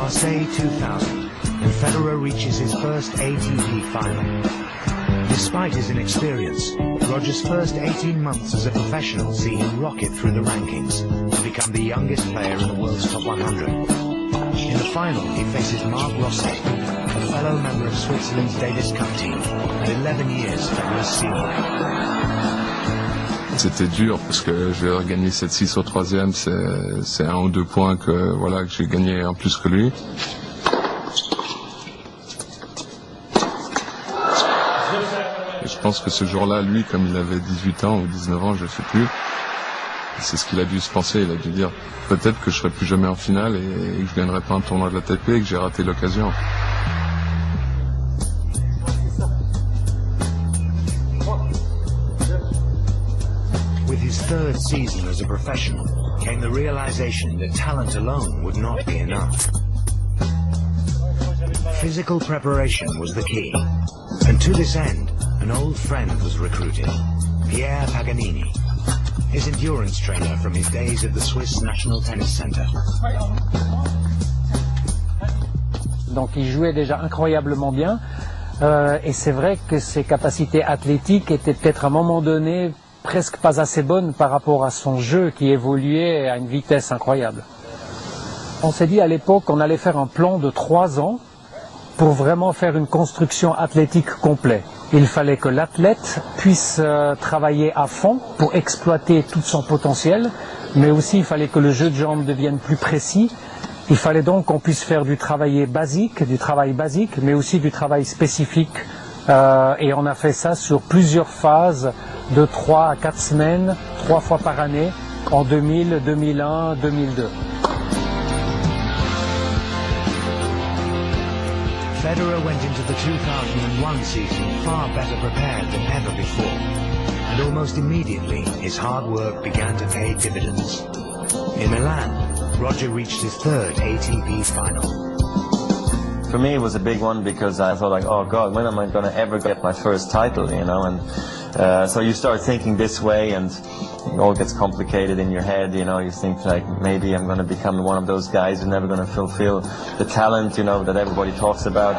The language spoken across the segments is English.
Marseille 2000, and Federer reaches his first ATP final. Despite his inexperience, Roger's first 18 months as a professional see him rocket through the rankings to become the youngest player in the world's top 100. In the final, he faces Marc Rosset, a fellow member of Switzerland's Davis Cup team, and 11 years Federer's senior. C'était dur parce que je vais gagner 7-6 au troisième, c'est 1 ou 2 points que j'ai gagné en plus que lui. Et je pense que ce jour-là, lui, comme il avait 18 ans ou 19 ans, je ne sais plus, c'est ce qu'il a dû se penser. Il a dû dire peut-être que je serai plus jamais en finale et que je gagnerai pas un tournoi de l'ATP et que j'ai raté l'occasion. With his third season as a professional came the realization that talent alone would not be enough. Physical preparation was the key, and to this end, an old friend was recruited, Pierre Paganini, his endurance trainer from his days at the Swiss National Tennis Center. Donc il jouait déjà incroyablement bien, et c'est vrai que ses capacités athlétiques étaient peut-être à un moment donné presque pas assez bonnes par rapport à son jeu qui évoluait à une vitesse incroyable. On s'est dit à l'époque qu'on allait faire un plan de 3 ans pour vraiment faire une construction athlétique complète. Il fallait que l'athlète puisse travailler à fond pour exploiter tout son potentiel, mais aussi il fallait que le jeu de jambes devienne plus précis. Il fallait donc qu'on puisse faire du travail basique, mais aussi du travail spécifique. Et on a fait ça sur plusieurs phases de 3 à 4 semaines, 3 fois par année, en 2000, 2001, 2002. Federer went into the 2001 season far better prepared than ever before, and almost immediately his hard work began to pay dividends. In Milan, Roger reached his third ATP final. For me it was a big one because I thought like, oh God, when am I going to ever get my first title, you know, and so you start thinking this way and it all gets complicated in your head, you know, you think like maybe I'm going to become one of those guys who's never going to fulfill the talent, you know, that everybody talks about.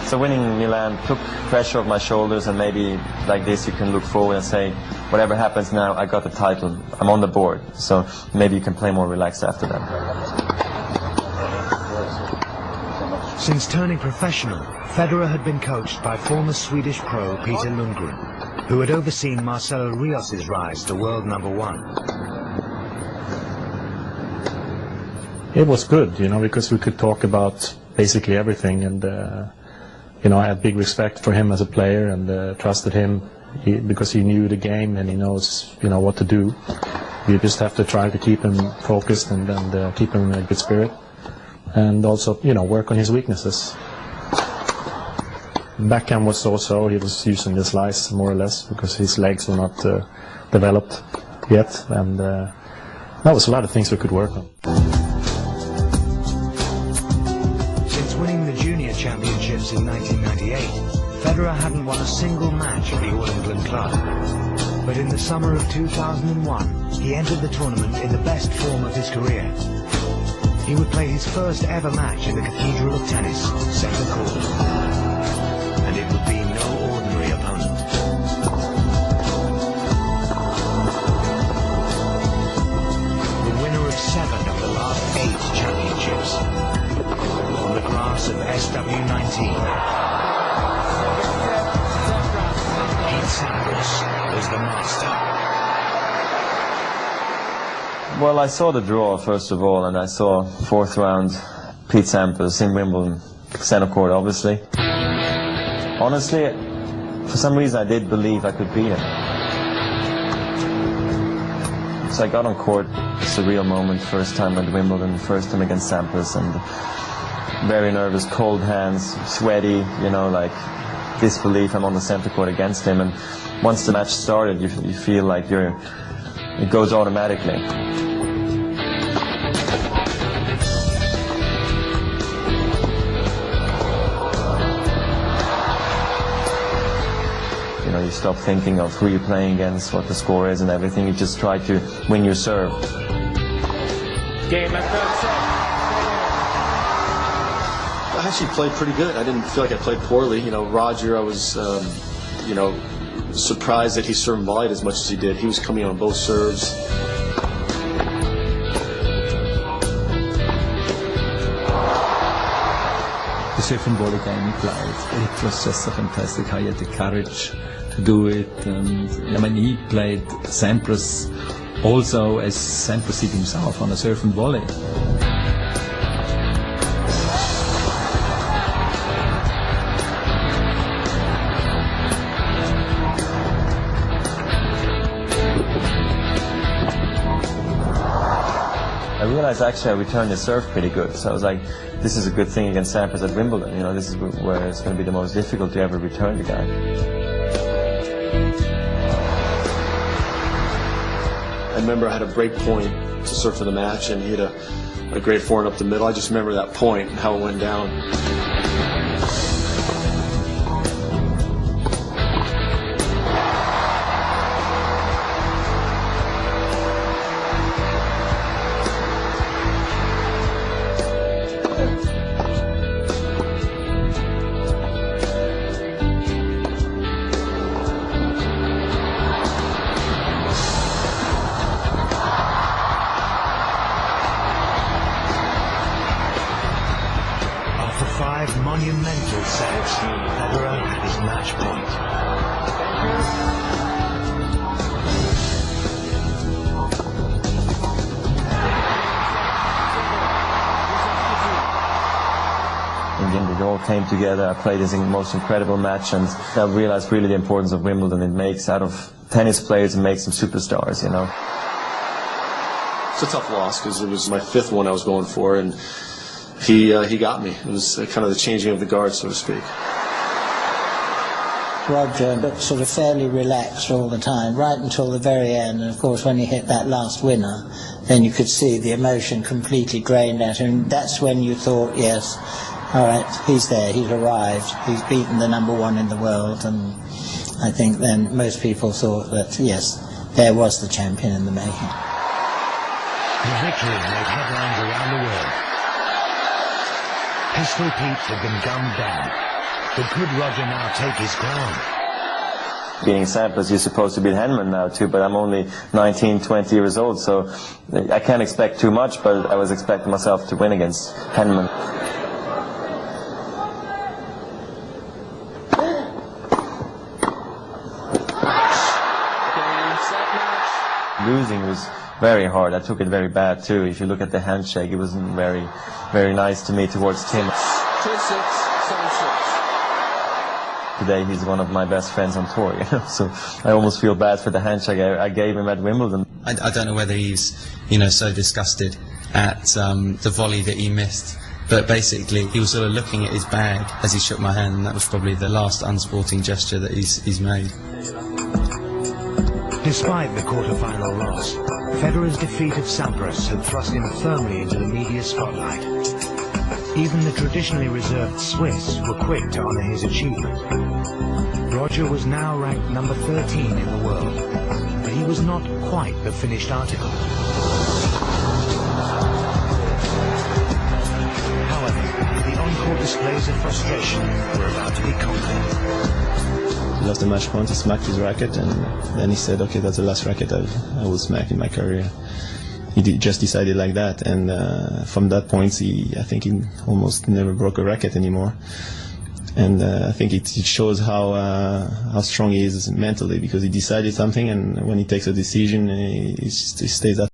So winning Milan took pressure off my shoulders, and maybe like this you can look forward and say, whatever happens now, I got the title, I'm on the board, so maybe you can play more relaxed after that. Since turning professional, Federer had been coached by former Swedish pro Peter Lundgren, who had overseen Marcelo Rios's rise to world #1. It was good, you know, because we could talk about basically everything, and you know, I had big respect for him as a player and trusted him because he knew the game and he knows, you know, what to do. You just have to try to keep him focused and keep him in a good spirit, and also, you know, work on his weaknesses. Backhand was so-so. He was using the slice more or less because his legs were not developed yet, and that was a lot of things we could work on. Since winning the Junior Championships in 1998, Federer hadn't won a single match at the All England Club. But in the summer of 2001, he entered the tournament in the best form of his career. He would play his first ever match in the Cathedral of Tennis, Centre Court. And it would be no ordinary opponent. The winner of 7 of the last 8 championships. On the grass of SW19. Pete Sampras was the master. Well, I saw the draw first of all, and I saw 4th round Pete Sampras in Wimbledon, centre court obviously. Honestly, for some reason I did believe I could beat him. So I got on court, a surreal moment, first time at Wimbledon, first time against Sampras, and very nervous, cold hands, sweaty, you know, like disbelief. I'm on the centre court against him, and once the match started, you feel like it goes automatically. You know, you stop thinking of who you're playing against, what the score is and everything. You just try to win your serve. Game at third set. I actually played pretty good. I didn't feel like I played poorly. You know, Roger, I was, you know, surprised that he served volleyed as much as he did. He was coming on both serves. The surf and volley game he played, it was just so fantastic how he had the courage to do it. And I mean, he played Sampras also as Sampras did himself on a surf and volley. I realized actually I returned the serve pretty good, so I was like, this is a good thing against Sampras at Wimbledon. You know, this is where it's going to be the most difficult to ever return the guy. I remember I had a break point to serve for the match, and he had a great forehand up the middle. I just remember that point and how it went down. After 5 monumental sets, Federer had his match point. In the end, it all came together. I played this most incredible match, and I realized really the importance of Wimbledon. It makes out of tennis players, it makes them superstars, you know. It's a tough loss because it was my 5th one I was going for, and he got me. It was kind of the changing of the guard, so to speak. Roger looked sort of fairly relaxed all the time, right until the very end. And of course, when he hit that last winner, then you could see the emotion completely drained out of him. That's when you thought, yes, all right, he's there, he's arrived, he's beaten the #1 in the world. And I think then most people thought that, yes, there was the champion in the making. The victory made headlines around the world. Pistol Pete had been gunned down, but could Roger now take his crown? Being Sampras, you're supposed to beat Henman now too, but I'm only 19, 20 years old, so I can't expect too much, but I was expecting myself to win against Henman. Losing was very hard. I took it very bad too. If you look at the handshake, it wasn't very, very nice to me towards Tim. 2-6, 7-6. Today he's one of my best friends on tour, you know, so I almost feel bad for the handshake I gave him at Wimbledon. I don't know whether he's, you know, so disgusted at the volley that he missed, but basically he was sort of looking at his bag as he shook my hand, and that was probably the last unsporting gesture that he's made. Despite the quarter-final loss, Federer's defeat of Sampras had thrust him firmly into the media spotlight. Even the traditionally reserved Swiss were quick to honour his achievement. Roger was now ranked number 13 in the world, but he was not quite the finished article. However, the encore displays of frustration were about to be conquered. He lost the match point, he smacked his racket, and then he said, okay, that's the last racket I will smack in my career. He just decided like that, and from that point, I think he almost never broke a racket anymore. And I think it shows how strong he is mentally, because he decided something, and when he takes a decision, he stays that.